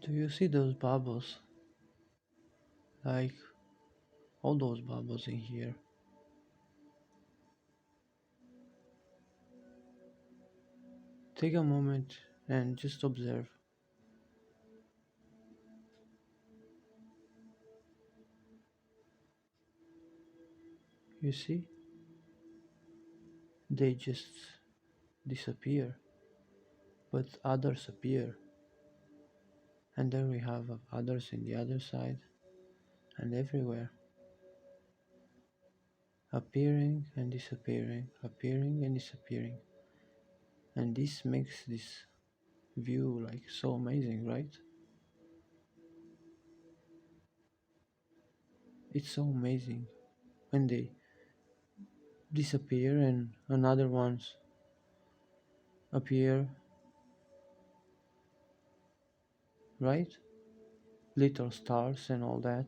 Do you see those bubbles? Like all those bubbles in here. Take a moment and just observe. You see? They just disappear, but others appear. And then we have others in the other side and everywhere, appearing and disappearing, appearing and disappearing. And this makes this view like so amazing, right? It's so amazing when they disappear and another ones appear, right? Little stars and all that,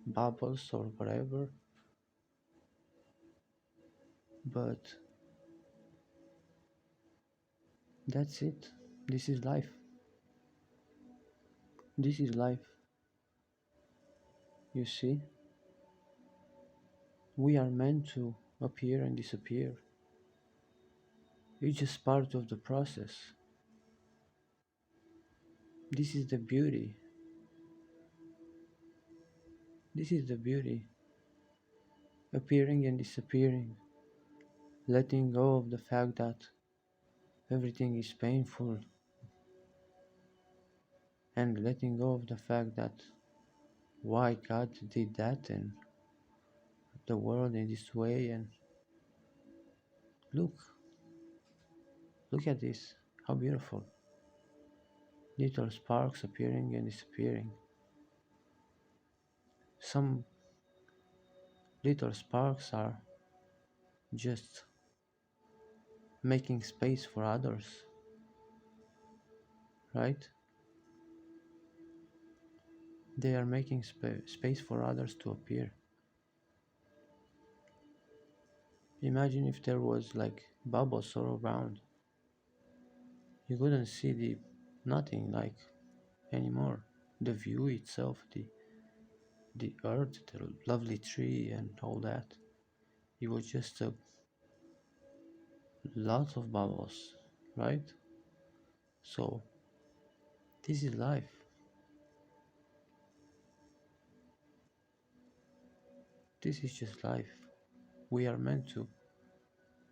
bubbles or whatever. But that's it. This is life. This is life. You see, we are meant to appear and disappear. It's just part of the process. This is the beauty. This is the beauty. Appearing and disappearing. Letting go of the fact that everything is painful and letting go of the fact that why God did that and the world in this way and look, look at this. How beautiful. Little sparks appearing and disappearing. Some little sparks are just making space for others, right? They are making space for others to appear. Imagine if there was like bubbles all around. You couldn't see the nothing like anymore. The view itself, the earth, the lovely tree and all that. It was just a lot of bubbles, right? So this is life. This is just life. We are meant to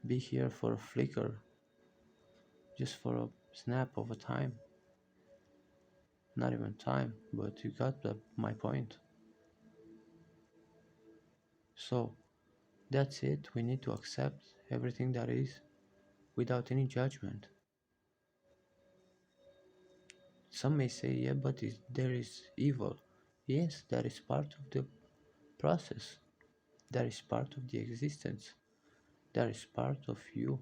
be here for a flicker, just for a snap of a time. Not even time, but you got my point. So that's it. We need to accept everything that is without any judgment. Some may say, yeah, but there is evil. Yes, that is part of the process. That is part of the existence. That is part of you,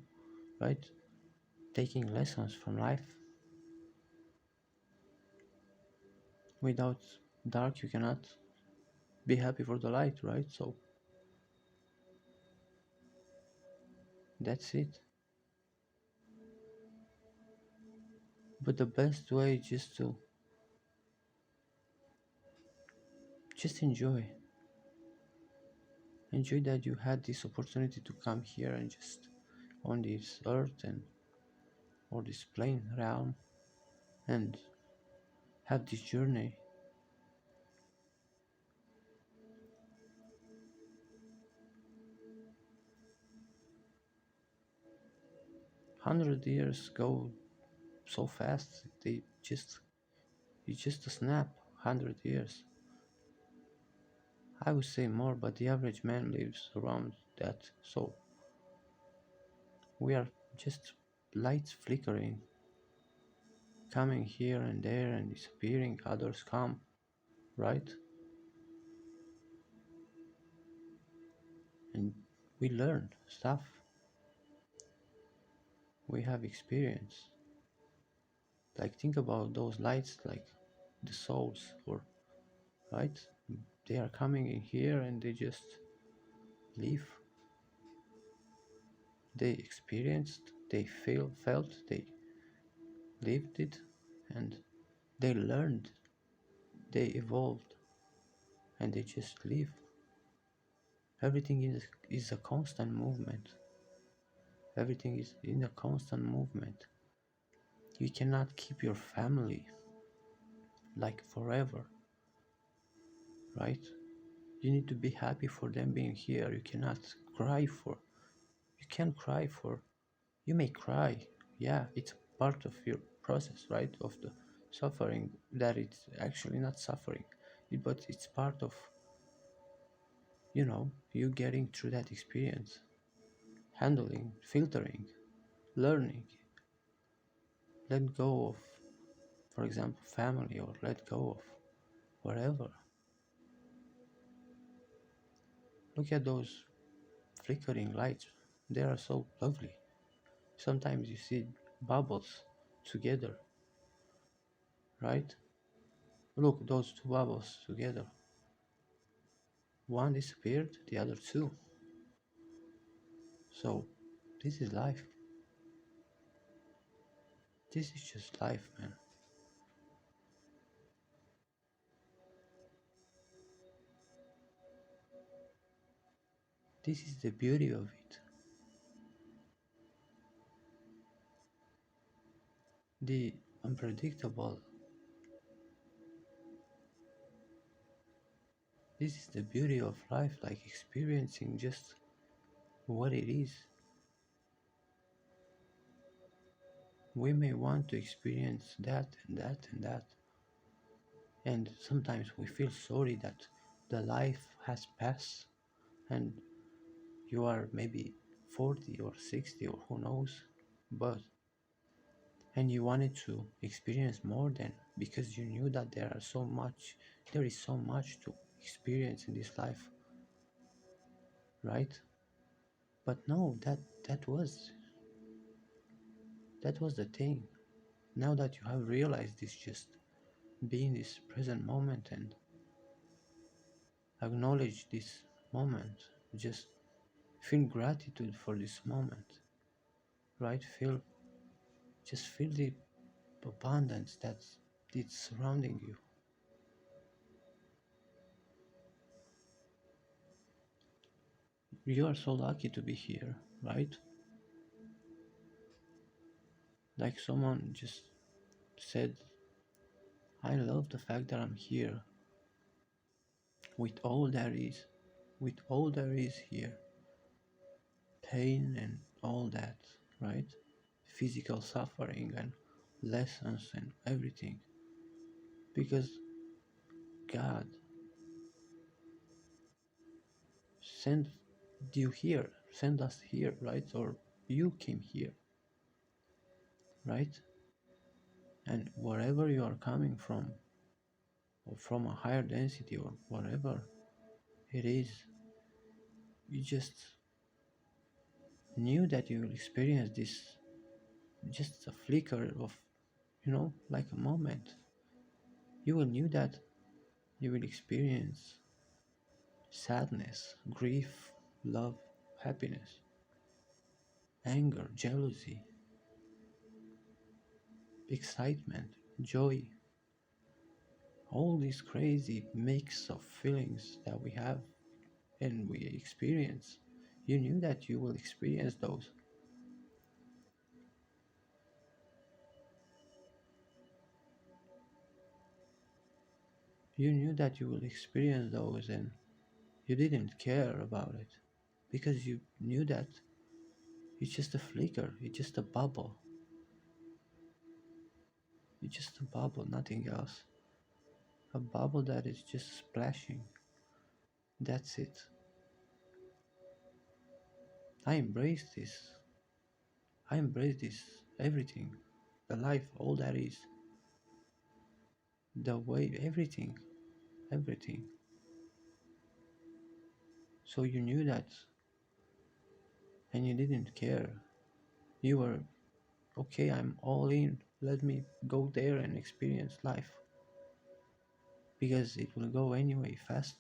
right? Taking lessons from life. Without dark, you cannot be happy for the light, right? So that's it. But the best way is just to just enjoy that you had this opportunity to come here and just on this earth and or this plane realm and have this journey. 100 years go so fast. They just it's just a snap. 100 years. I would say more, but the average man lives around that. So we are just lights flickering, coming here and there and disappearing. Others come, right? And we learn stuff. We have experience. Like think about those lights, like the souls, or right? They are coming in here and they just leave. They experienced, they felt, they lived it, and they learned. They evolved and they just live. Everything is a constant movement. Everything is in a constant movement. You cannot keep your family like forever, right? You need to be happy for them being here. You cannot cry for, you can't cry for, you may cry. Yeah, it's part of your process, right? Of the suffering that it's actually not suffering, but it's part of, you getting through that experience, handling, filtering, learning, let go of, for example, family, or let go of whatever. Look at those flickering lights. They are so lovely. Sometimes you see bubbles together, right? Look, those two bubbles together. One disappeared, the other two. So, this is life. This is just life, man. This is the beauty of it. The unpredictable. This is the beauty of life, like experiencing just what it is. We may want to experience that and that and that, and sometimes we feel sorry that the life has passed and you are maybe 40 or 60 or who knows, but and you wanted to experience more than, because you knew that there is so much to experience in this life, right? But no, that was the thing. Now that you have realized this, just be in this present moment and acknowledge this moment. Just feel gratitude for this moment, right? Feel the abundance that's surrounding you. You are so lucky to be here, right? Like someone just said, I love the fact that I'm here with all there is, here, pain and all that, right? Physical suffering and lessons and everything. Because God sent sent us here, right? Or you came here, right? And wherever you are coming from, or from a higher density, or whatever it is, you just knew that you will experience this, just a flicker of, like a moment. You will knew that you will experience sadness, grief, love, happiness, anger, jealousy, excitement, joy, all these crazy mix of feelings that we have and we experience. You knew that you will experience those. You knew that you will experience those, and you didn't care about it because you knew that it's just a flicker, it's just a bubble, it's just a bubble, nothing else. A bubble that is just splashing. That's it. I embrace this. I embrace this. Everything. The life, all that is. The way, everything. Everything. So you knew that and you didn't care. You were, okay, I'm all in. Let me go there and experience life. Because it will go anyway fast.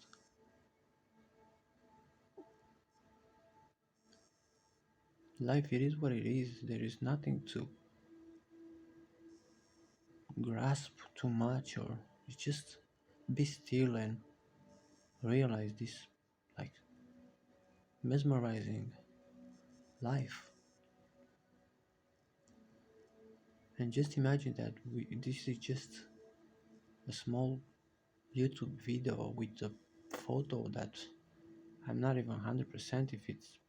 Life, it is what it is. There is nothing to grasp too much, or it's just be still and realize this like mesmerizing life. And just imagine that this is just a small YouTube video with a photo that I'm not even 100% if it's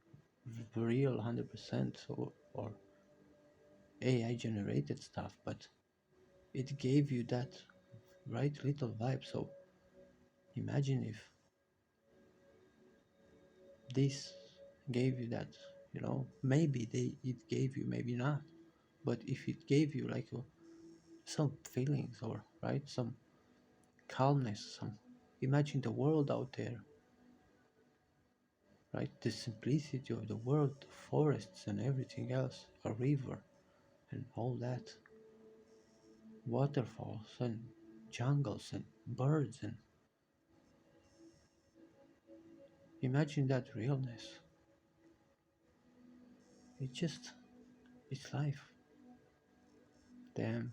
real 100% or AI generated stuff, but it gave you that right little vibe. So imagine if this gave you that, maybe it gave you, maybe not, but if it gave you like some feelings or right, some calmness, some imagine the world out there, right? The simplicity of the world, the forests and everything else, a river and all that, waterfalls and jungles and birds, and imagine that realness. It just, it's life. Damn,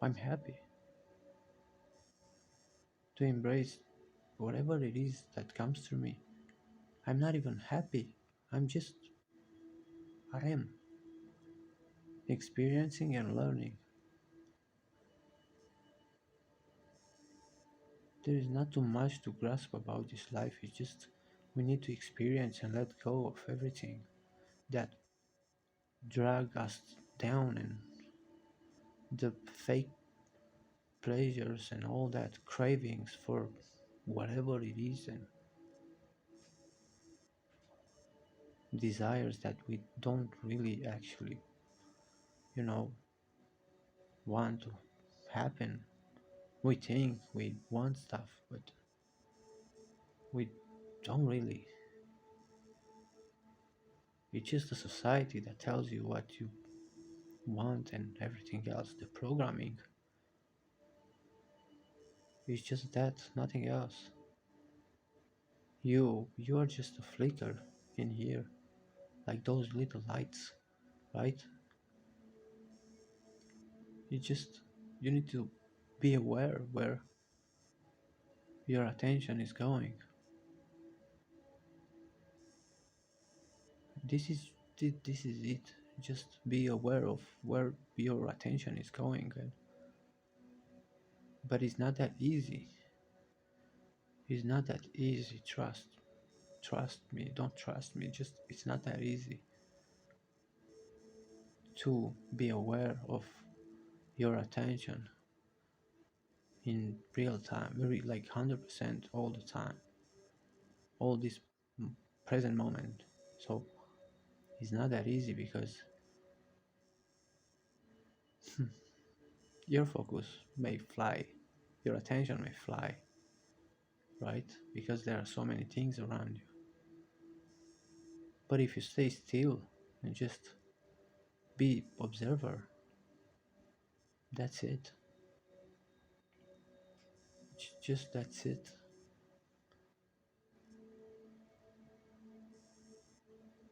I'm happy to embrace whatever it is that comes to me. I'm not even happy. I'm just, I am experiencing and learning. There is not too much to grasp about this life. It's just we need to experience and let go of everything that drag us down, and the fake pleasures and all that cravings for whatever it is, and desires that we don't really actually, you know, want to happen. We think we want stuff, but we don't really. It's just a society that tells you what you want and everything else. The programming is just that, nothing else. You are just a flicker in here, like those little lights, right? You need to be aware where your attention is going. This is this is it. Just be aware of where your attention is going, but it's not that easy. It's not that easy. Trust me. Don't trust me. Just it's not that easy to be aware of your attention in real time, very like 100% all the time, all this present moment. So it's not that easy because your focus may fly, your attention may fly, right? Because there are so many things around you. But if you stay still and just be observer, that's it. Just that's it.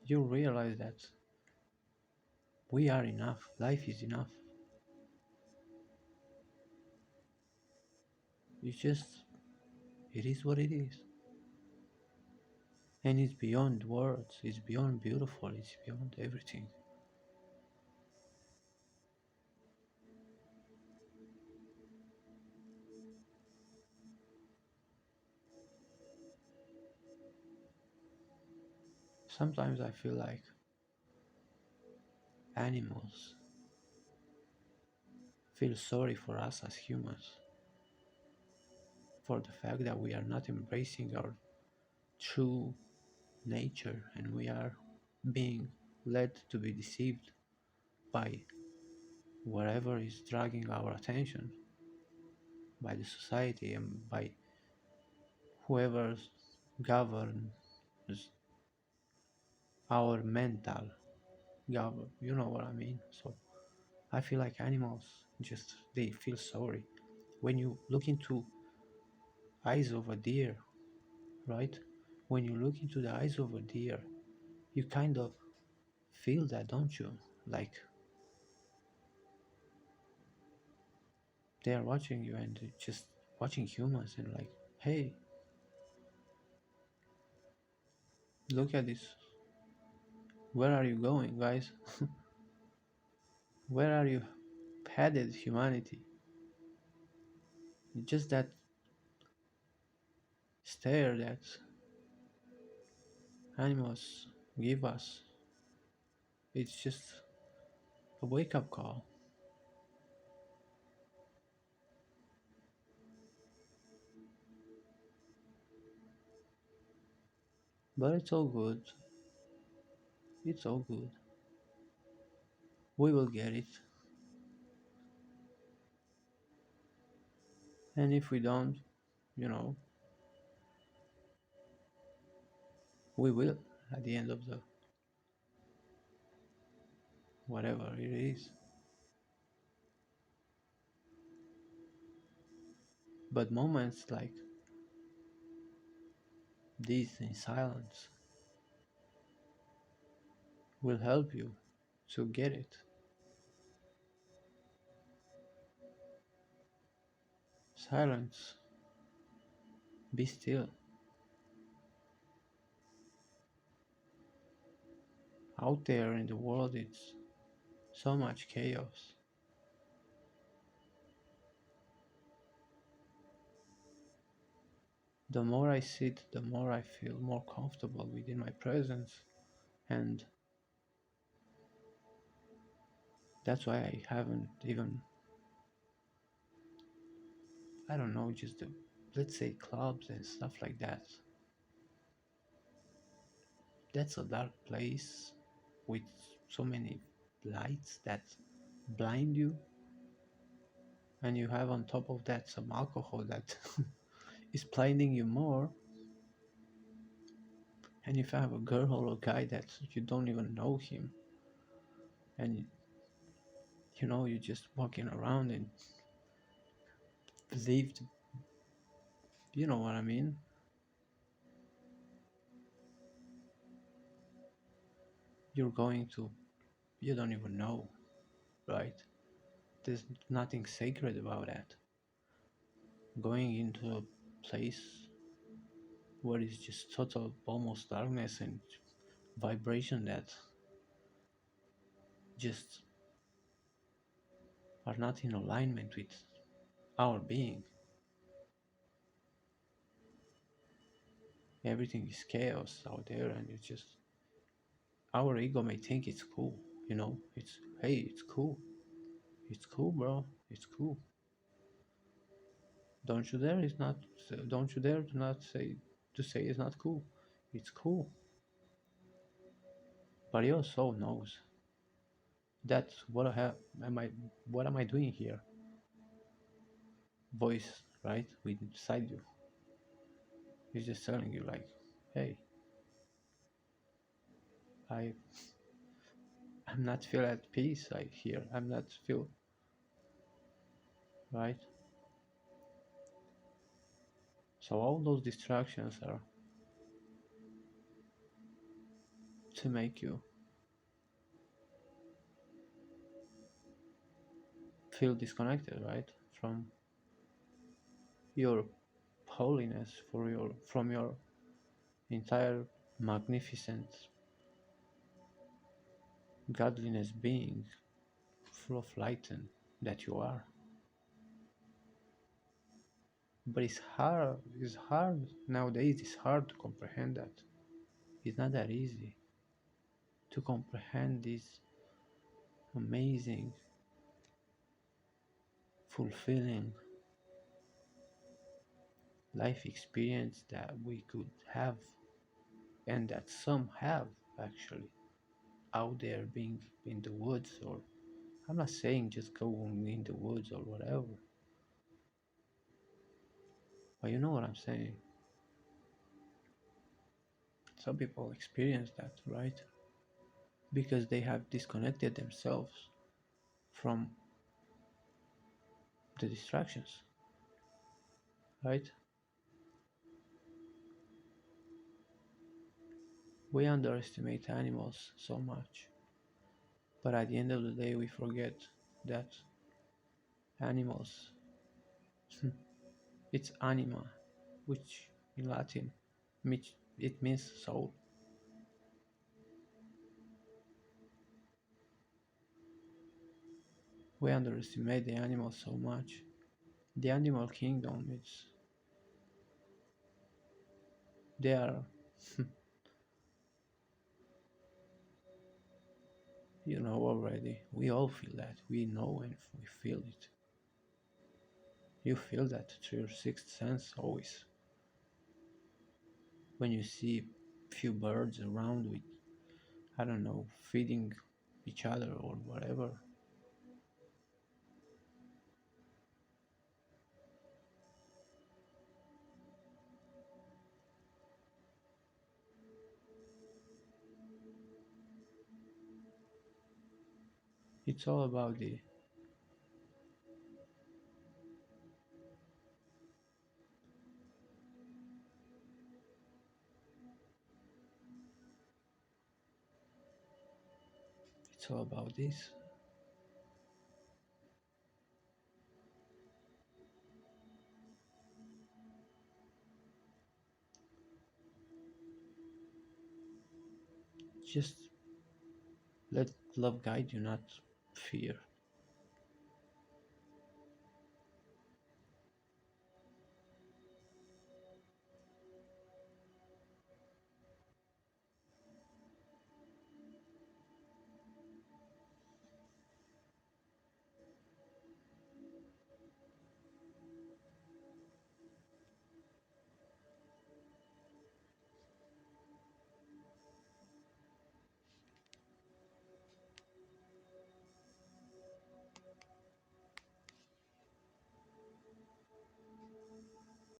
You realize that we are enough. Life is enough. It's just, it is what it is. And it's beyond words, it's beyond beautiful, it's beyond everything. Sometimes I feel like animals feel sorry for us as humans, for the fact that we are not embracing our true nature, and we are being led to be deceived by whatever is dragging our attention, by the society and by whoever governs our mental govern. You know what I mean? So I feel like animals just they feel sorry. When you look into eyes of a deer, right? When you look into the eyes of a deer, you kind of feel that, don't you? Like They are watching you and just watching humans and like, hey, look at this. Where are you going, guys? Where are you headed, humanity? Just that stare that animals give us. It's just a wake up call. But it's all good. It's all good. We will get it. And if we don't, you know, we will at the end of the whatever it is. But moments like these in silence will help you to get it. Silence, be still. Out there in the world, it's so much chaos. The more I sit, the more I feel more comfortable within my presence. And that's why I haven't even, I don't know, just the, let's say clubs and stuff like that. That's a dark place with so many lights that blind you, and you have on top of that some alcohol that is blinding you more. And if you have a girl or a guy that you don't even know him, and you know you're just walking around and believed, you know what I mean, you're going to, you don't even know, right? There's nothing sacred about that. Going into a place where it's just total almost darkness and vibration that just are not in alignment with our being. Everything is chaos out there, and it's just our ego may think it's cool, you know. It's hey, it's cool, it's cool, bro, it's cool. Don't you dare! It's not. Don't you dare to say it's not cool. It's cool. But your soul knows that's what I have. Am I? What am I doing here? Voice, right, inside you. It's just telling you like, hey, I I'm not feel at peace right here. I'm not feel right. So all those distractions are to make you feel disconnected, right, from your holiness, for your from your entire magnificent godliness being, full of light and that you are. But it's hard nowadays. It's hard to comprehend that. It's not that easy to comprehend this amazing, fulfilling life experience that we could have, and that some have actually out there, being in the woods. Or I'm not saying just go in the woods or whatever, but you know what I'm saying. Some people experience that, right? Because they have disconnected themselves from the distractions, right? We underestimate animals so much, but at the end of the day, we forget that animals. It's anima, which in Latin it means soul. We underestimate the animal so much. The animal kingdom is they are you know already. We all feel that. We know and we feel it. You feel that through your sixth sense always. When you see few birds around with I don't know, feeding each other or whatever. It's all about the it's all about this. Just let love guide you, not fear.